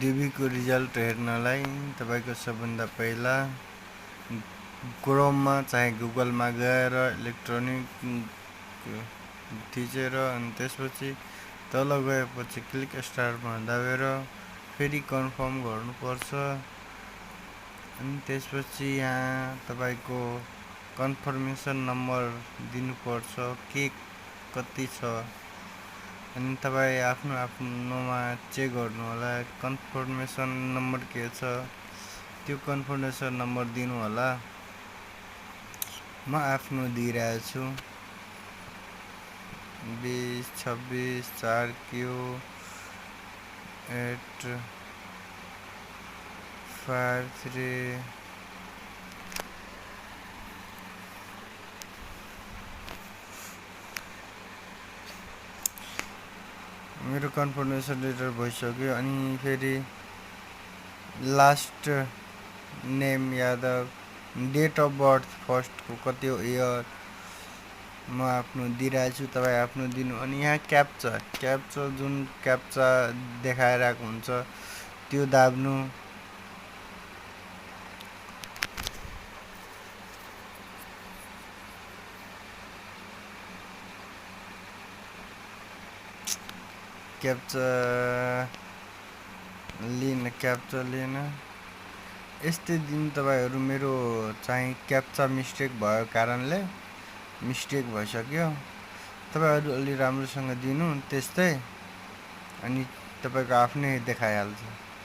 DB को result हेर्नलाई तपाईको सबभन्दा पहिला क्रोममा चाहे गुगलमा गएर इलेक्ट्रोनिक थिचेर अनि त्यसपछि तल गएपछि क्लिक स्टार्टमा दाबेर फेरि कन्फर्म गर्नुपर्छ। अनि त्यसपछि यहाँ तपाईको कन्फर्मेसन नम्बर दिनुपर्छ के कति छ। अनि तपाई आफ्नोमा चेक गर्नु होला कन्फर्मेसन नम्बर के छ, त्यो कन्फर्मेसन नम्बर दिनु होला। म आफ्नो दिइरहेको छु 20 26 4 क्यू 8 5 3 मेरो कन्फर्मेसन लेटर भइसक्यो। अनि फेरि last name Yadav, date of birth फर्स्टको कति हो इयर म आफ्नो दिइरहेको छु, तपाईँ आफ्नो दिनु। अनि यहाँ क्याप्चा जुन क्याप्चा देखाइरहेको हुन्छ त्यो दाब्नु। क्याप्चा लिन यस्तै दिन तपाईहरु मेरो चाहिँ क्याप्चा मिस्टेक भएको कारणले मिस्टेक भइसक्यो। तपाईहरु अलि राम्रोसँग दिनु त्यस्तै, अनि तपाईको आफ्नै देखाइहाल्छ।